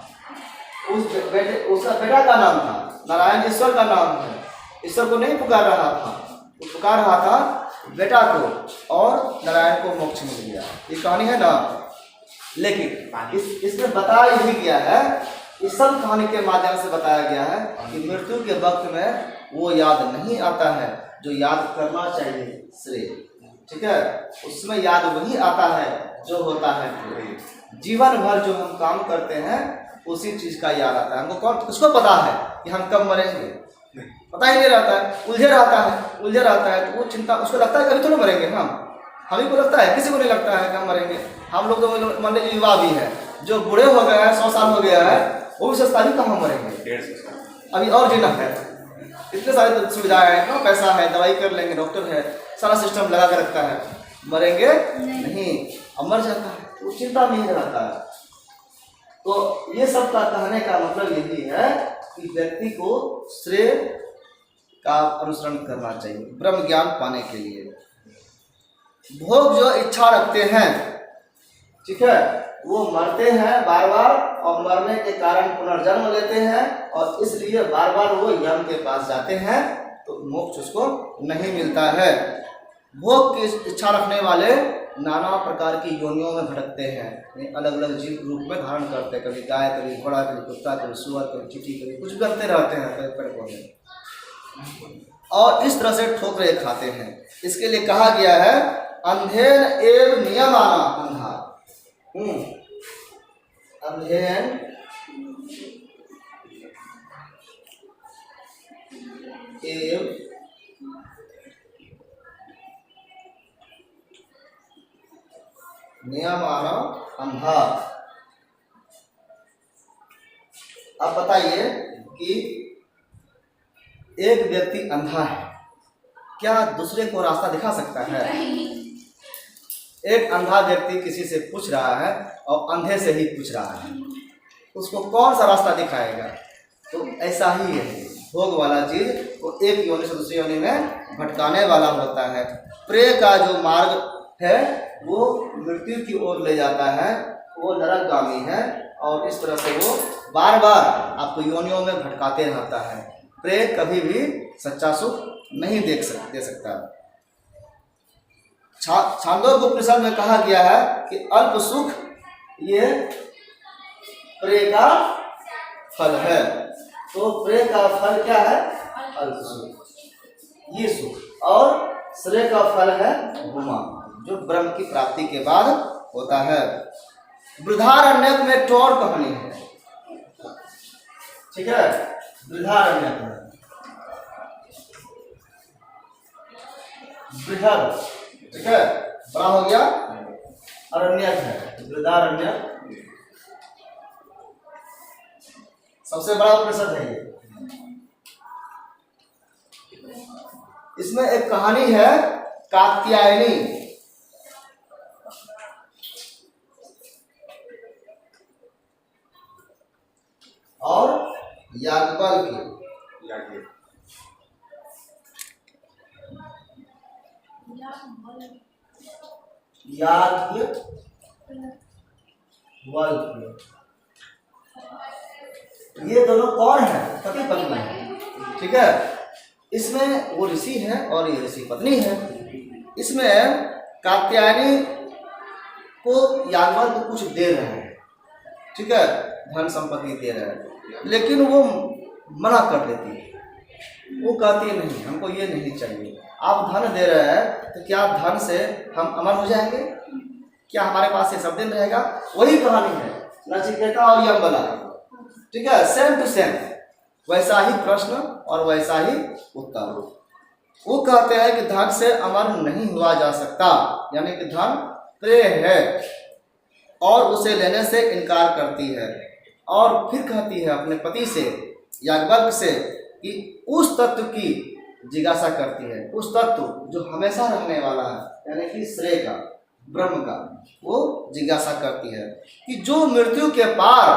उसका बेटा का नाम था नारायण, ईश्वर का नाम है, ईश्वर को नहीं पुकार रहा था, वो पुकार रहा था बेटा को, और नारायण को मोक्ष मिल गया। ये कहानी है ना। लेकिन इसमें बताया यही गया है, इस सब कहानी के माध्यम से बताया गया है कि मृत्यु के वक्त में वो याद नहीं आता है जो याद करना चाहिए श्रेय, ठीक है, उसमें याद वही आता है जो होता है प्रिय। जीवन भर जो हम काम करते हैं उसी चीज का याद आता है हमको। कौन किसको पता है कि हम कब मरेंगे? पता ही नहीं रहता है, उलझे रहता है। तो वो चिंता, उसको लगता है कभी तो नहीं मरेंगे हम ही को लगता है, किसी को नहीं लगता है कि हम मरेंगे। हम लोग तो मान लीजिए युवा भी है, जो बूढ़े हो गए हैं, 100 साल हो गया है, वो भी सोचता ही कहाँ मरेंगे, 150 साल अभी और जीना है। इतने सारे सुविधाएं हैं, इतना पैसा है, दवाई कर लेंगे, डॉक्टर है, सारा सिस्टम लगा कर रखता है, मरेंगे नहीं, अब मर जाता है, वो चिंता में ही रहता है। तो ये सब का कहने का मतलब यही है कि व्यक्ति को श्रेय का अनुसरण करना चाहिए ब्रह्म ज्ञान पाने के लिए। भोग जो इच्छा रखते हैं, ठीक है, वो मरते हैं बार बार, और मरने के कारण पुनर्जन्म लेते हैं, और इसलिए बार बार वो यम के पास जाते हैं, तो मोक्ष उसको नहीं मिलता है। भोग की इच्छा रखने वाले नाना प्रकार की योनियों में भटकते हैं, अलग अलग जीव रूप में धारण करते हैं, कभी गाय, कभी घोड़ा, कभी कुत्ता, कभी सुअर, कभी चींटी, कभी कुछ करते रहते हैं पेड़ पौधे, और इस तरह से ठोकरें खाते हैं। इसके लिए कहा गया है अंधेन एव नियमाना अंधा, अंधेन एव नियमाना अंधा। अब बताइए कि एक व्यक्ति अंधा है, क्या दूसरे को रास्ता दिखा सकता है? एक अंधा व्यक्ति किसी से पूछ रहा है और अंधे से ही पूछ रहा है, उसको कौन सा रास्ता दिखाएगा? तो ऐसा ही है, भोग वाला चीज वो एक योनि से दूसरी योनि में भटकाने वाला होता है। प्रेय का जो मार्ग है वो मृत्यु की ओर ले जाता है, वो नरकगामी है, और इस तरह से वो बार बार आपको योनियों में भटकाते रहता है। प्रेय कभी भी सच्चा सुख नहीं दे सकता। छांदोग्य उपनिषद में कहा गया है कि अल्प सुख ये प्रेय का फल है। तो प्रेय का फल क्या है? अल्प सुख, ये सुख, और श्रेय का फल है भूमा, जो ब्रह्म की प्राप्ति के बाद होता है। बृहदारण्यक में एक और कहानी है, ठीक है, बृहदारण्यक में बृहद, ठीक है, बड़ा हो गया, अरण्यक है, बृहदारण्यक सबसे बड़ा उपनिषद है ये। इसमें एक कहानी है कात्यायनी और याज्ञवल्क्य की। ये दोनों कौन है? पति पत्नी है, ठीक है। इसमें वो ऋषि है और ये ऋषि पत्नी है। इसमें कात्यायनी को याज्ञवल्क्य को कुछ दे रहे हैं, ठीक है, धन संपत्ति दे रहे हैं, लेकिन वो मना कर देती है। वो कहती है नहीं, हमको ये नहीं चाहिए। आप धन दे रहे हैं तो क्या धन से हम अमर हो जाएंगे? क्या हमारे पास ये सब दिन रहेगा? वही कहानी है नचिकेता और यमबला, ठीक है, सेम टू सेम, वैसा ही प्रश्न और वैसा ही उत्तर। वो कहते हैं कि धन से अमर नहीं हुआ जा सकता, यानी कि धन प्रेय है, और उसे लेने से इनकार करती है, और फिर कहती है अपने पति से, याज्ञवल्क्य से, कि उस तत्व की जिज्ञासा करती है, उस तत्व जो हमेशा रहने वाला है, यानी कि श्रेय का, ब्रह्म का, वो जिज्ञासा करती है कि जो मृत्यु के पार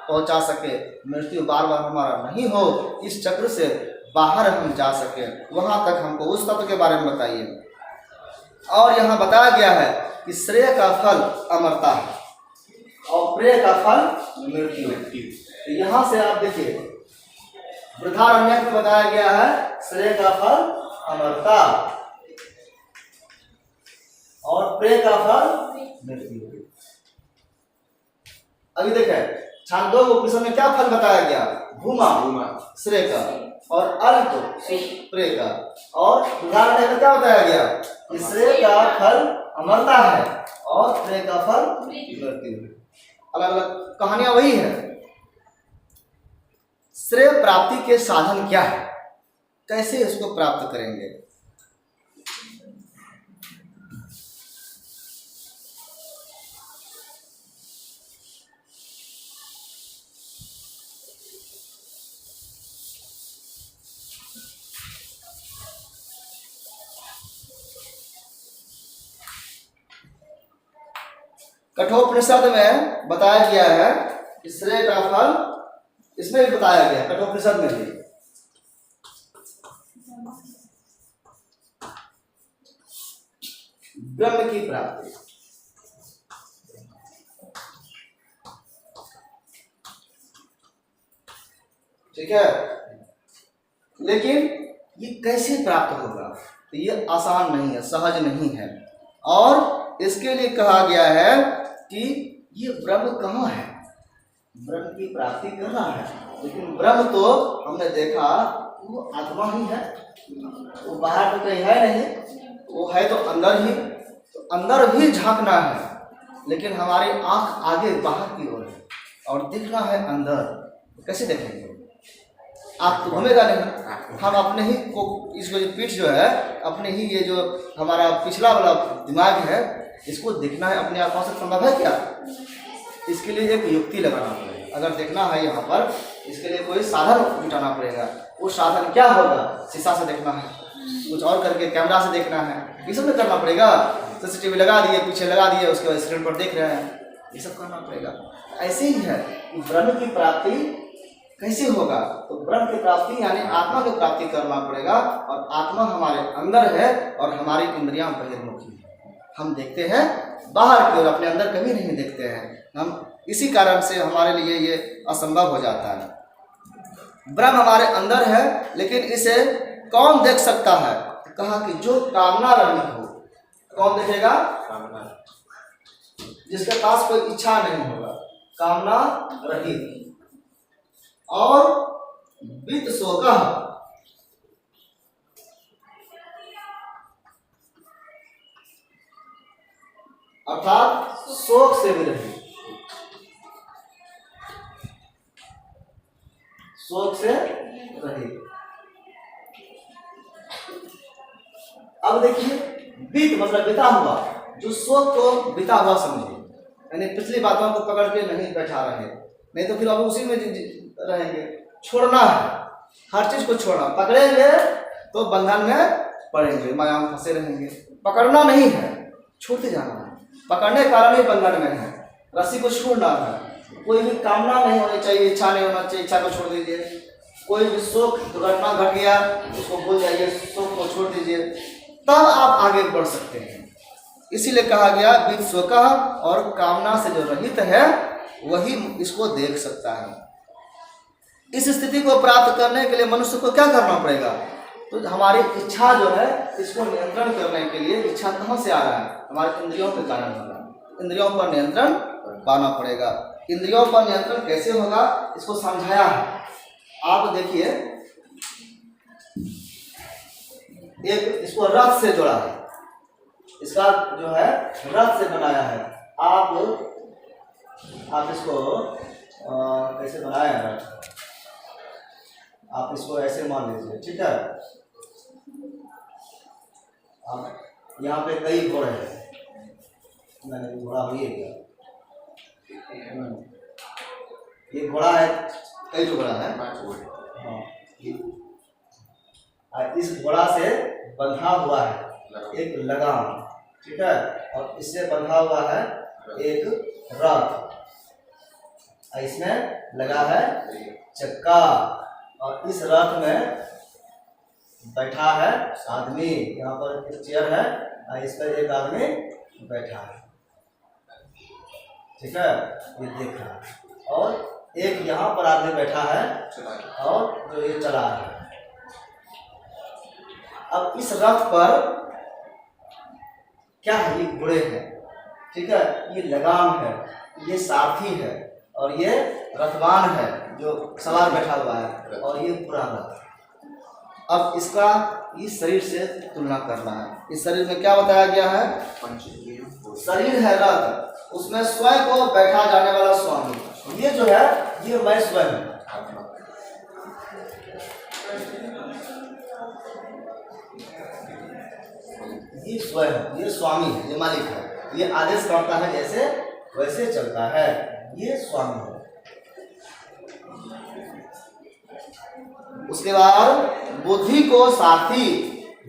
पहुंचा सके, मृत्यु बार बार हमारा नहीं हो, इस चक्र से बाहर हम जा सके, वहां तक हमको उस तत्व के बारे में बताइए। और यहाँ बताया गया है कि श्रेय का फल अमरता है और प्रेय का फल मृत्यु। यहाँ से आप देखिए, बृहदारण्यक में बताया गया है श्रेय का फल अमरता और प्रेय का फल मृत्यु। अभी देखें छांदोग्य उपनिषद में क्या फल बताया गया? भूमा भूमा श्रेय का, और अल्प प्रेय का, और उदाहरण में क्या बताया गया कि श्रेय का फल अमरता है और प्रेय का फल मृत्यु है। अलग अलग कहानियां वही है। श्रेय प्राप्ति के साधन क्या है, कैसे इसको प्राप्त करेंगे? कठोपनिषद में बताया गया है कि श्रेय का फल, इसमें भी बताया गया कठोपनिषद में भी। ब्रह्म की प्राप्ति, ठीक है, लेकिन ये कैसे प्राप्त होगा? तो ये आसान नहीं है, सहज नहीं है, और इसके लिए कहा गया है कि ये ब्रह्म कहाँ है? ब्रह्म की प्राप्ति करना है, लेकिन ब्रह्म तो हमने देखा वो आत्मा ही है, वो बाहर तो कहीं है नहीं, वो है तो अंदर ही, तो अंदर भी झांकना है, लेकिन हमारी आंख आगे बाहर की ओर है और दिखना है अंदर। कैसे देखेंगे? आंख तो घूमेगा नहीं। हम अपने ही को, इसको जो पीठ जो है, अपने ही ये जो हमारा पिछला वाला दिमाग है, इसको देखना है अपने आंखों से, संभव है क्या? इसके लिए एक युक्ति लगाना पड़ेगा। अगर देखना है यहाँ पर, इसके लिए कोई साधन जुटाना पड़ेगा। वो साधन क्या होगा? शीशा से देखना है, कुछ और करके कैमरा से देखना है, ये सब में करना पड़ेगा। CCTV लगा दिए, पीछे लगा दिए, उसके बाद स्क्रीन पर देख रहे हैं, ये सब करना पड़ेगा। ऐसे ही है कि ब्रह्म की प्राप्ति कैसे होगा? तो ब्रह्म की प्राप्ति यानी आत्मा की प्राप्ति करना पड़ेगा, और आत्मा हमारे अंदर है और हमारी इंद्रियां बहिर्मुखी है। हम देखते हैं बाहर की ओर, अपने अंदर कभी नहीं देखते हैं हम। इसी कारण से हमारे लिए ये असंभव हो जाता है। ब्रह्म हमारे अंदर है, लेकिन इसे कौन देख सकता है? कहा कि जो कामना रहित हो। कौन देखेगा? कामना, जिसके पास कोई इच्छा नहीं होगा, कामना रहित, और वित्त शोकः, अर्थात शोक से भी रहित, शोक से रहित। अब देखिए, बीत मतलब बिता हुआ, जो शोक को बिता हुआ समझे, यानी पिछली बातों को पकड़ के नहीं बैठा रहे, नहीं तो फिर अब उसी में रहेंगे। छोड़ना है, हर चीज को छोड़ना। पकड़ेंगे तो बंधन में पड़ेंगे, माया में फंसे रहेंगे। पकड़ना नहीं है, छोड़ते जाना है। पकड़ने के कारण ही बंधन में है, रस्सी को छोड़ना है। कोई भी कामना नहीं होनी चाहिए, इच्छा नहीं होना चाहिए, इच्छा को छोड़ दीजिए। कोई भी शोक, दुर्घटना घट गया, उसको भूल जाइए, शोक को छोड़ दीजिए, तब आप आगे बढ़ सकते हैं। इसीलिए कहा गया वित्त शोकः, और कामना से जो रहित है वही इसको देख सकता है। इस स्थिति को प्राप्त करने के लिए मनुष्य को क्या करना पड़ेगा? तो हमारी इच्छा जो है, इसको नियंत्रण करने के लिए, इच्छा कहाँ से आ रहा है? हमारे इंद्रियों के कारण हो रहा है। इंद्रियों पर नियंत्रण पाना पड़ेगा। इंद्रियों पर नियंत्रण कैसे होगा, इसको समझाया है। आप देखिए, एक इसको रथ से जोड़ा है, इसका जो है रथ से बनाया है। आप इसको कैसे बनाया है रथ? आप इसको ऐसे मान लीजिए, ठीक है। आप यहाँ पे कई घोड़े हैं, नहीं घोड़ा हुई है क्या? ये घोड़ा है, कई जो घोड़ा है, 5 घोड़े। हाँ, इस घोड़ा से बंधा हुआ है एक लगाम, ठीक है, और इससे बंधा हुआ है एक रथ, इसमें लगा है चक्का, और इस रथ में बैठा है आदमी। यहाँ पर एक चेयर है, इस पर एक आदमी बैठा है, ठीक है, ये देख रहा है, और एक यहाँ पर आदमी बैठा है और जो ये चला रहा है। अब इस रथ पर क्या है? ये घोड़े हैं, ठीक है, ये लगाम है, ये सारथी है, और ये रथवान है जो सवार बैठा हुआ है, और ये पूरा रथ। अब इसका इस शरीर से तुलना करना है। इस शरीर में क्या बताया गया है? शरीर है रथ, उसमें स्वयं को बैठा जाने वाला स्वामी। ये जो है ये मैं स्वयं हूं। ये स्वयं, ये स्वामी है, ये मालिक है, ये आदेश करता है जैसे वैसे चलता है, ये स्वामी है। उसके बाद बुद्धि को सारथी,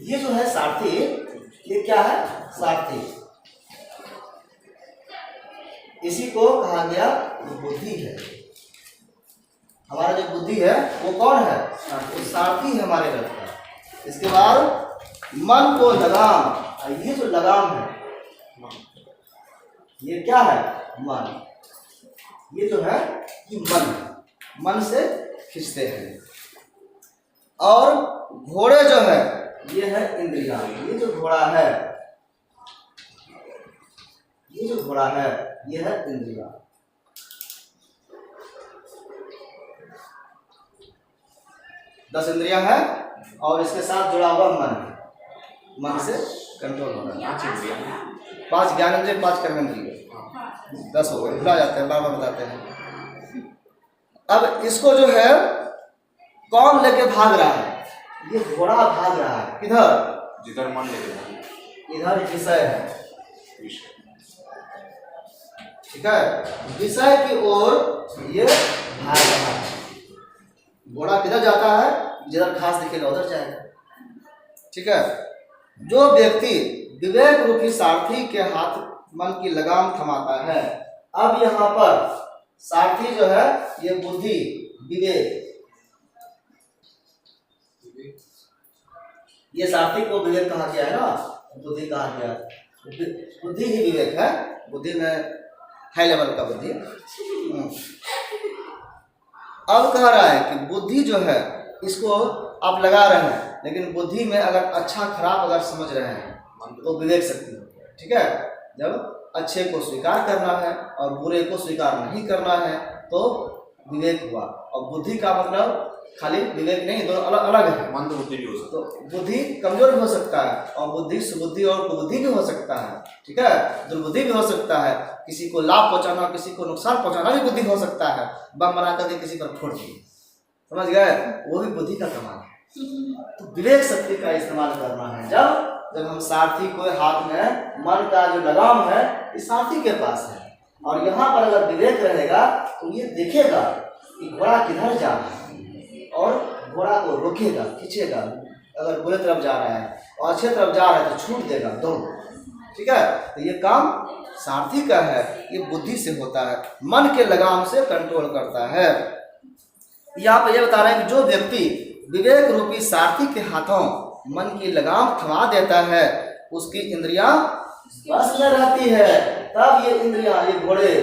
ये जो है सारथी, ये क्या है? सारथी। इसी को कहा गया बुद्धि है। हमारा जो बुद्धि है वो कौन है? वो सारथी है हमारे रथ का। इसके बाद मन को लगाम, ये जो लगाम है ये क्या है? मन। ये जो है कि मन से खींचते हैं। और घोड़े जो है ये है इंद्रिया। ये जो घोड़ा है, ये जो घोड़ा है ये है इंद्रिया। दस इंद्रियां है और इसके साथ जुड़ा हुआ मन है। मन से कंट्रोल हो रहा है। 5 ज्ञानेंद्रिय, 5 कर्मेंद्रिय, 10 हो गए। भुला जाते हैं, बार बार बताते हैं। अब इसको जो है कौन लेके भाग रहा है? ये घोड़ा भाग रहा है। किधर? जिधर मन लेके, इधर विषय है, ठीक है, विषय की ओर ये भाग रहा है। घोड़ा किधर जाता है? जिधर घास दिखेगा उधर जाएगा, ठीक है। जो व्यक्ति विवेक रूपी सारथी के हाथ मन की लगाम थमाता है। अब यहाँ पर सारथी जो है ये बुद्धि, विवेक, ये सारथी को विवेक कहा गया है ना, बुद्धि कहा गया। बुद्धि ही विवेक है। बुद्धि में हाई लेवल का बुद्धि। अब कह रहा है कि बुद्धि जो है इसको आप लगा रहे हैं, लेकिन बुद्धि में अगर अच्छा खराब अगर समझ रहे हैं तो विवेक शक्ति हो गया, ठीक है। जब अच्छे को स्वीकार करना है और बुरे को स्वीकार नहीं करना है तो विवेक हुआ। और बुद्धि का मतलब खाली विवेक नहीं, दोनों अलग अलग है। मंद बुद्धि भी हो सकता है, तो बुद्धि कमजोर भी हो सकता है, और बुद्धि सुबुद्धि और कुबुद्धि भी हो सकता है, ठीक है। दुर्बुद्धि भी हो सकता है, किसी को लाभ पहुंचाना किसी को नुकसान पहुंचाना भी बुद्धि हो सकता है। बम बना करके किसी पर फोड़ दिए, समझ गए, वो भी बुद्धि का कमाल है। तो विवेक शक्ति का इस्तेमाल करना है। जब हम सारथी को हाथ में मन का जो लगाम है इस सारथी के पास है, और यहाँ पर अगर विवेक रहेगा तो ये देखेगा कि घोड़ा किधर जा रहा है और घोड़ा को रोकेगा, खींचेगा। अगर बुरे तरफ जा रहा है और अच्छे तरफ जा रहा है तो छूट देगा, दौड़, ठीक है। तो ये काम सारथी का है, ये बुद्धि से होता है, मन के लगाम से कंट्रोल करता है। यहाँ पे ये बता रहे हैं कि जो व्यक्ति विवेक रूपी सारथी के हाथों मन की लगाम थमा देता है उसकी इंद्रियां बस में रहती है। तब ये इंद्रियां, ये घोड़े,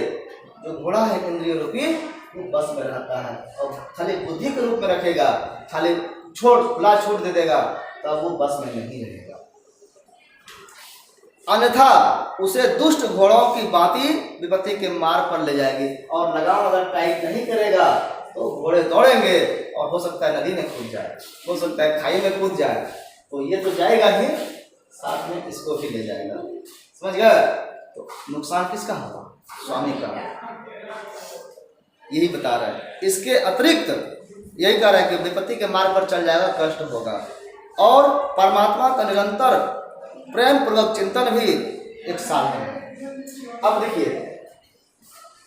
जो घोड़ा है इंद्रिय रूपी, वो बस में रहता है। और खाली बुद्धि के रूप में रखेगा, खाली खुला छूट दे देगा, तब वो बस में नहीं रहेगा। अन्यथा उसे दुष्ट घोड़ों की बाती विपत्ति के मार्ग पर ले जाएगी। और लगाम अगर टाइट नहीं करेगा तो घोड़े दौड़ेंगे और हो सकता है नदी में कूद जाए, हो सकता है खाई में कूद जाए। तो ये तो जाएगा ही, साथ में इसको भी ले जाएगा, समझ गए। तो नुकसान किसका होगा? स्वामी का। यही बता रहे हैं। इसके अतिरिक्त यही कह रहे हैं कि विपत्ति के मार्ग पर चल जाएगा, कष्ट होगा। और परमात्मा का निरंतर प्रेम पूर्वक चिंतन भी एक साधन है। अब देखिए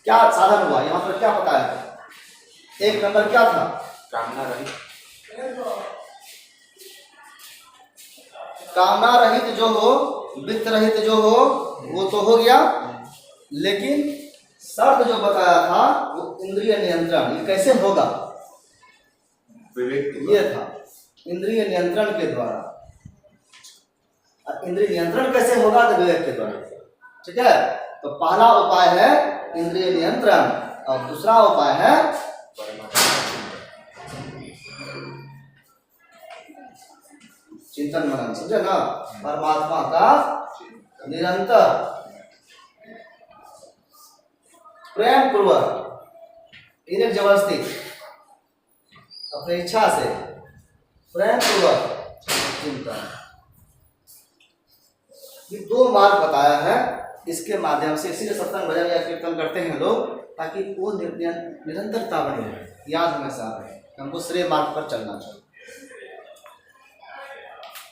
क्या साधन हुआ यहाँ पर, क्या पता है? एक नंबर क्या था? कामना रहित, कामना रहित जो हो, वित्त रहित जो हो, वो तो हो गया। लेकिन शर्त जो बताया था वो इंद्रिय नियंत्रण। ये कैसे होगा? विवेक, ये था इंद्रिय नियंत्रण के द्वारा। इंद्रिय नियंत्रण कैसे होगा? तो विवेक के द्वारा, ठीक है। तो पहला उपाय है इंद्रिय नियंत्रण और दूसरा उपाय है चिंतन मनन, समझे ना। परमात्मा का निरंतर प्रेम पूर्वक इन्हें जबरदस्ती अपनी इच्छा से प्रेम पूर्वक चिंतन, ये दो मार्ग बताया है। इसके माध्यम से इसीलिए सत्संग भजन या कीर्तन करते हैं लोग, ताकि वो निरंतरता बनी रहे, याद हमेशा रहे, हमको श्रेय मार्ग पर चलना चाहिए।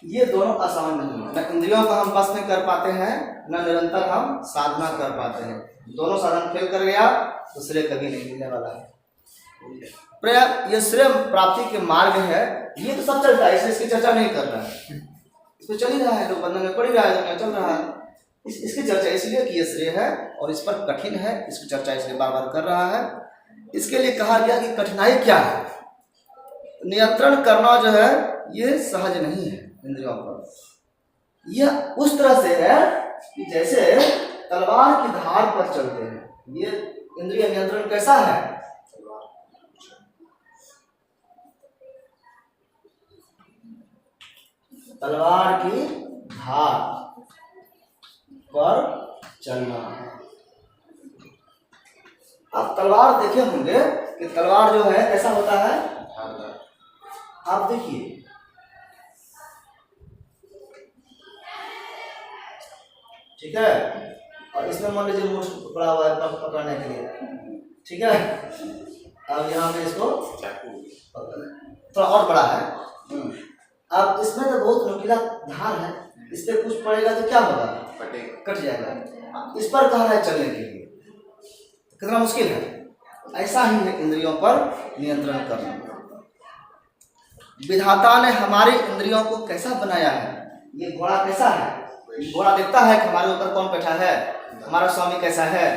ये दोनों आसान नहीं है, न इंद्रियों को हम बस में कर पाते हैं, न निरंतर हम साधना कर पाते हैं। दोनों साधन फेल कर गया तो श्रेय कभी नहीं मिलने वाला है। ये श्रेय प्राप्ति के मार्ग है, ये तो सब चलता है, इसलिए इसकी चर्चा नहीं कर रहा है। इस पर चल ही रहा है, लोग बंधन में पड़ ही रहा है, चल रहा है। इसकी चर्चा इसलिए कि ये श्रेय है और इस पर कठिन है, इसकी चर्चा इसलिए बार बार कर रहा है। इसके लिए कहा गया कि कठिनाई क्या है। नियंत्रण करना जो है ये सहज नहीं है इंद्रियों पर। यह उस तरह से है कि जैसे तलवार की धार पर चलते हैं। ये इंद्रिय नियंत्रण कैसा है? तलवार की धार पर चलना। आप तलवार देखे होंगे कि तलवार जो है कैसा होता है? आप देखिए, ठीक है, और इसमें मान लीजिए मूठ पड़ा हुआ है पकड़ने के लिए, ठीक है। अब यहाँ पे इसको थोड़ा और बड़ा है, अब इसमें तो बहुत नुकीला धार है, इस पर कुछ पड़ेगा तो क्या होगा? कट जाएगा। इस पर कह रहा है चलने के लिए, कितना मुश्किल है। ऐसा ही है इंद्रियों पर नियंत्रण करना। विधाता ने हमारी इंद्रियों को कैसा बनाया है? ये घोड़ा कैसा है? घोड़ा देखता है कि हमारे ऊपर कौन बैठा है, हमारा स्वामी कैसा है?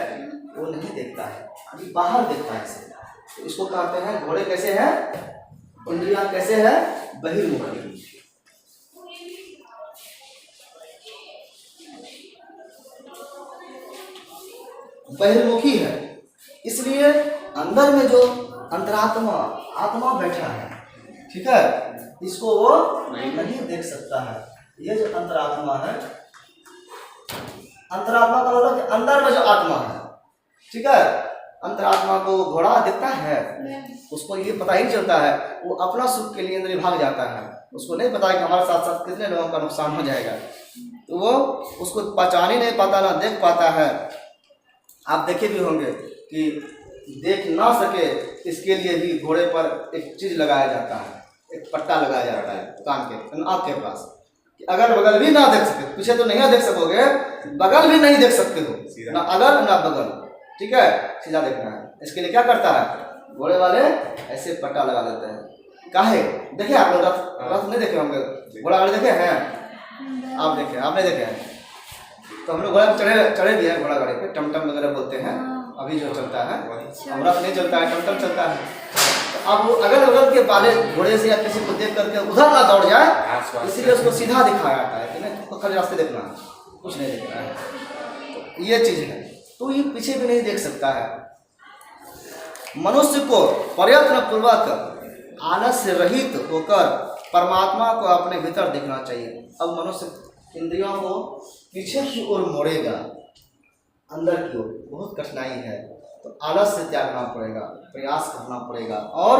वो नहीं देखता है, अभी बाहर देखता है इसे। तो इसको कहते हैं घोड़े कैसे हैं? इंद्रियां कैसे है? बहिर्मुखी। बहिर्मुखी है, इसलिए अंदर में जो अंतरात्मा आत्मा बैठा है, ठीक है, इसको वो नहीं देख सकता है। ये जो अंतरात्मा है, अंतरात्मा का मतलब कि अंदर में जो आत्मा है, ठीक है, अंतरात्मा को घोड़ा दिखता है, उसको ये पता ही नहीं चलता है, वो अपना सुख के लिए इंद्रिय भाग जाता है, उसको नहीं पता है कि हमारे साथ साथ कितने लोगों का नुकसान हो जाएगा, तो वो उसको पहचान ही नहीं पाता, ना देख पाता है। आप देखे भी होंगे कि देख ना सके इसके लिए भी घोड़े पर एक चीज लगाया जाता है, एक पट्टा लगाया जाता है कान के, आँख के पास, कि अगल बगल भी ना देख सके, पीछे तो नहीं देख सकोगे, बगल भी नहीं देख सकते हो, ना अगल ना बगल, ठीक है, सीधा देखना है। इसके लिए क्या करता है घोड़े वाले? ऐसे पट्टा लगा देते हैं। काहे? देखे आप लोग रथ नहीं देखे होंगे, घोड़ा गाड़ी देखे हैं? आप देखे, आपने देखे हैं? तो हम लोग घोड़ा चढ़े भी हैं, घोड़ा गाड़ी पे, टमटम वगैरह बोलते हैं अभी जो चलता है, हमारा नहीं चलता है, टमटम चलता है। तो अब वो अगल बगल के वाले घोड़े से या किसी को देख करके उधर ना दौड़ जाए, इसीलिए उसको सीधा दिखाया जाता है कि नहीं तुमको खाली रास्ते देखना है, कुछ नहीं देखना है। तो ये चीज है, तो ये पीछे भी नहीं देख सकता है। मनुष्य को प्रयत्न पूर्वक आलस्य रहित होकर परमात्मा को अपने भीतर देखना चाहिए। अब मनुष्य इंद्रियों को पीछे की ओर मोड़ेगा, अंदर की ओर, बहुत कठिनाई है, तो आलस से त्यागना पड़ेगा, प्रयास करना पड़ेगा और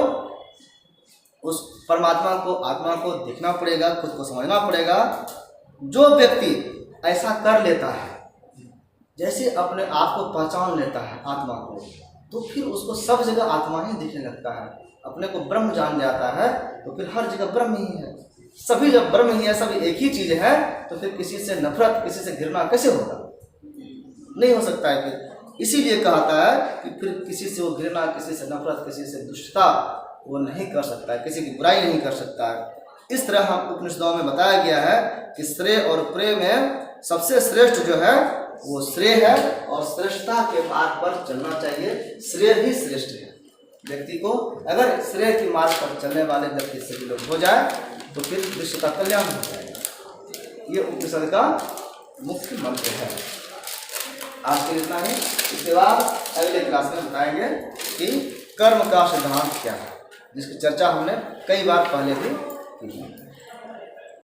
उस परमात्मा को, आत्मा को देखना पड़ेगा, खुद को समझना पड़ेगा। जो व्यक्ति ऐसा कर लेता है, जैसे अपने आप को पहचान लेता है आत्मा को, तो फिर उसको सब जगह आत्मा ही दिखने लगता है। अपने को ब्रह्म जान जाता है तो फिर हर जगह ब्रह्म ही है। सभी जब ब्रह्म ही है, सभी एक ही चीज है, तो फिर किसी से नफरत, किसी से घृणा कैसे होगा? नहीं हो सकता है। फिर इसीलिए कहता है कि फिर किसी से वो घृणा, किसी से नफरत, किसी से दुष्टता वो नहीं कर सकता है, किसी की बुराई नहीं कर सकता है। इस तरह हम उपनिषदों में बताया गया है कि श्रेय और प्रेय में सबसे श्रेष्ठ जो है वो श्रेय है, और श्रेष्ठता के मार्ग पर चलना चाहिए। श्रेय ही श्रेष्ठ है। व्यक्ति को अगर श्रेय के मार्ग पर चलने वाले व्यक्ति सभी लोग हो जाए तो फिर विश्व का कल्याण हो जाएगा। ये उपनिषद का मुख्य मंत्र है। आज के इतना ही, इसके बाद अगले क्लास में बताएंगे कि कर्म का सिद्धांत क्या है, जिसकी चर्चा हमने कई बार पहले भी की है।